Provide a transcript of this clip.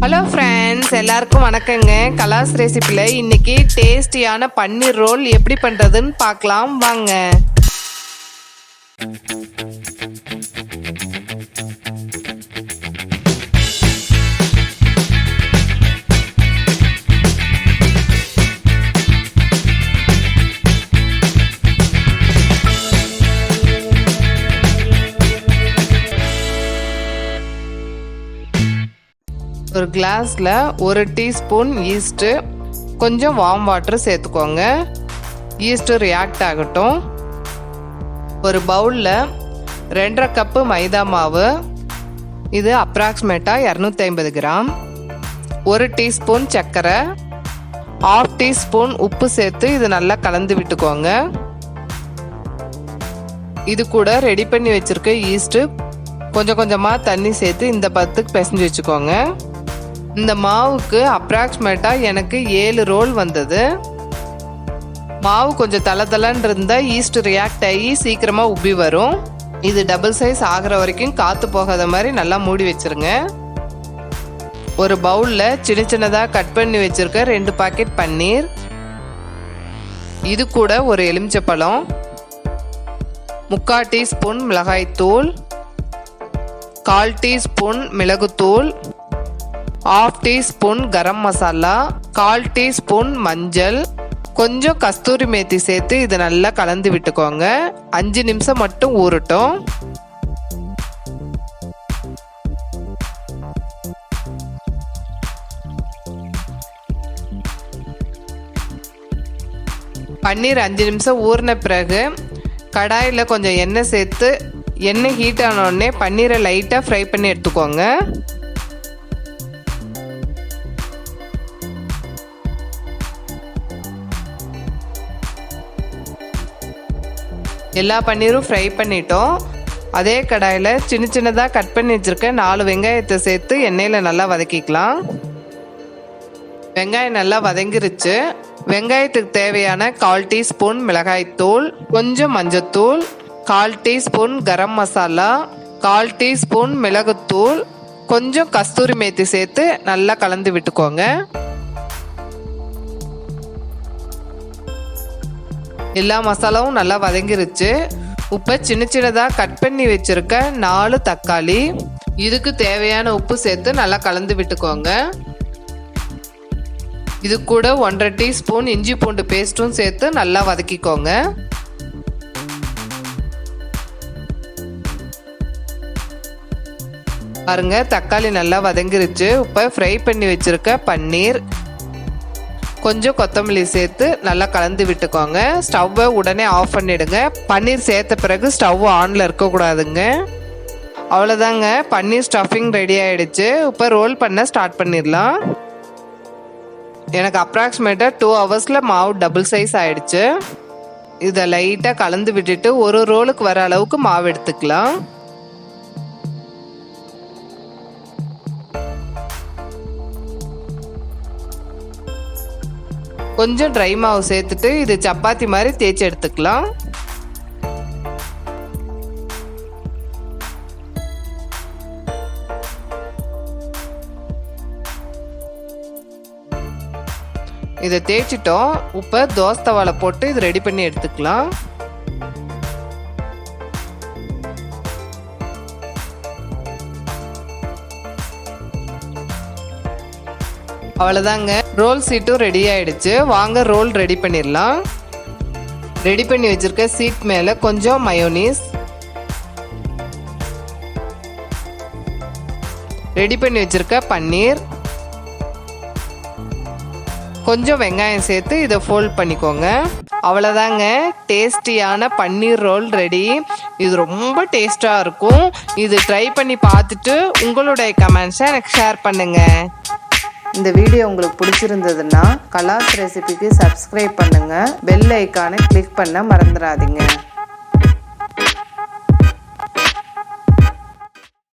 Hello friends, எல்லாருக்கும் வணக்கங்க. கலாஸ் ரெசிபியில் இன்னைக்கு டேஸ்டியான பன்னீர் ரோல் எப்படி பண்ணுறதுன்னு பார்க்கலாம் வாங்க. ஒரு கிளாஸில் 1 டீஸ்பூன் ஈஸ்ட்டு, கொஞ்சம் வார்ம் வாட்டர் சேர்த்துக்கோங்க. ஈஸ்ட்டு ரியாக்ட் ஆகட்டும். ஒரு பவுலில் 2.5 கப்பு மைதா மாவு, இது அப்ராக்சிமேட்டாக 250 கிராம், 1 டீஸ்பூன் சர்க்கரை, 1/2 டீஸ்பூன் உப்பு சேர்த்து இது நல்லா கலந்து விட்டுக்கோங்க. இது கூட ரெடி பண்ணி வச்சுருக்க ஈஸ்ட்டு கொஞ்சம் கொஞ்சமாக தண்ணி சேர்த்து இந்த பதத்துக்கு பிசைஞ்சு வச்சுக்கோங்க. இந்த மாவுக்கு அப்ராக்சிமேட்டாக எனக்கு 7 ரோல் வந்தது. மாவு கொஞ்சம் தளன்னு இருந்தால் ஈஸ்ட் ரியாக்ட் ஆகி சீக்கிரமாக உப்பி வரும். இது டபுள் சைஸ் ஆகிற வரைக்கும் காற்று போகாத மாதிரி நல்லா மூடி வச்சுருங்க. ஒரு பவுலில் சின்னதாக கட் பண்ணி வச்சுருக்க 2 பாக்கெட் பன்னீர், இது கூட ஒரு எலுமிச்சப்பழம், 3/4 டீஸ்பூன் மிளகாய்த்தூள், 1/4 டீஸ்பூன் மிளகுத்தூள், 1/2 டீஸ்பூன் கரம் மசாலா, 1/4 டீஸ்பூன் மஞ்சள், கொஞ்சம் கஸ்தூரி மேத்தி சேர்த்து இது நல்லா கலந்து விட்டுக்கோங்க. 5 நிமிஷம் மட்டும் ஊறட்டும். பன்னீர் 5 நிமிஷம் ஊறின பிறகு கடாயில் கொஞ்சம் எண்ணெய் சேர்த்து, எண்ணெய் ஹீட் ஆனோடனே பன்னீரை லைட்டாக ஃப்ரை பண்ணி எடுத்துக்கோங்க. எல்லா பன்னீரும் ஃப்ரை பண்ணிட்டோம். அதே கடாயில் சின்னதாக கட் பண்ணி வச்சுருக்க 4 வெங்காயத்தை சேர்த்து எண்ணெயில் நல்லா வதக்கிக்கலாம். வெங்காயம் நல்லா வதங்கிருச்சு. வெங்காயத்துக்கு தேவையான 1/4 டீஸ்பூன் மிளகாய்த்தூள், கொஞ்சம் மஞ்சத்தூள், 1/4 டீஸ்பூன் கரம் மசாலா, 1/4 டீஸ்பூன் மிளகுத்தூள், கொஞ்சம் கஸ்தூரி மேத்தி சேர்த்து நல்லா கலந்து விட்டுக்கோங்க. எல்லா மசாலாவும் நல்லா வதங்கிருச்சு. உப்பை சின்னதாக கட் பண்ணி வச்சிருக்க 4 தக்காளி, இதுக்கு தேவையான உப்பு சேர்த்து நல்லா கலந்து விட்டுக்கோங்க. இது கூட 1.5 டீஸ்பூன் இஞ்சி பூண்டு பேஸ்ட்டும் சேர்த்து நல்லா வதக்கிக்கோங்க. பாருங்க, தக்காளி நல்லா வதங்கிருச்சு. உப்பை ஃப்ரை பண்ணி வச்சிருக்க பன்னீர், கொஞ்சம் கொத்தமல்லி சேர்த்து நல்லா கலந்து விட்டுக்கோங்க. ஸ்டவ்வை உடனே ஆஃப் பண்ணிடுங்க. பன்னீர் சேர்த்த பிறகு ஸ்டவ் ஆனில் இருக்கக்கூடாதுங்க. அவ்வளோதாங்க, பன்னீர் ஸ்டஃபிங் ரெடி ஆகிடுச்சு. இப்போ ரோல் பண்ண ஸ்டார்ட் பண்ணிடலாம். எனக்கு அப்ராக்சிமேட்டாக 2 ஹவர்ஸில் மாவு டபுள் சைஸ் ஆகிடுச்சு. இதை லைட்டாக கலந்து விட்டுட்டு ஒரு ரோலுக்கு வர அளவுக்கு மாவு எடுத்துக்கலாம். கொஞ்சம் ட்ரை மாவு சேர்த்துட்டு இது சப்பாத்தி மாதிரி தேய்ச்சி எடுத்துக்கலாம். இதை தேய்ச்சிட்டோம். இப்போ தோசை தவால போட்டு இது ரெடி பண்ணி எடுத்துக்கலாம். அவ்வளோதாங்க, ரோல் சீட்டும் ரெடி ஆயிடுச்சு. வாங்க ரோல் ரெடி பண்ணிடலாம். ரெடி பண்ணி வச்சிருக்க சீட் மேலே கொஞ்சம் மயோனீஸ், ரெடி பண்ணி வச்சிருக்க பன்னீர், கொஞ்சம் வெங்காயம் சேர்த்து இதை ஃபோல்ட் பண்ணிக்கோங்க. அவ்வளோதாங்க, டேஸ்டியான பன்னீர் ரோல் ரெடி. இது ரொம்ப டேஸ்டாக இருக்கும். இது ட்ரை பண்ணி பார்த்துட்டு உங்களுடைய கமெண்ட்ஸை எனக்கு ஷேர் பண்ணுங்கள். இந்த வீடியோ உங்களுக்கு பிடிச்சிருந்ததுன்னா கலாஸ் ரெசிபிக்கு சப்ஸ்கிரைப் பண்ணுங்கள். பெல் ஐக்கானை கிளிக் பண்ண மறந்துடாதீங்க.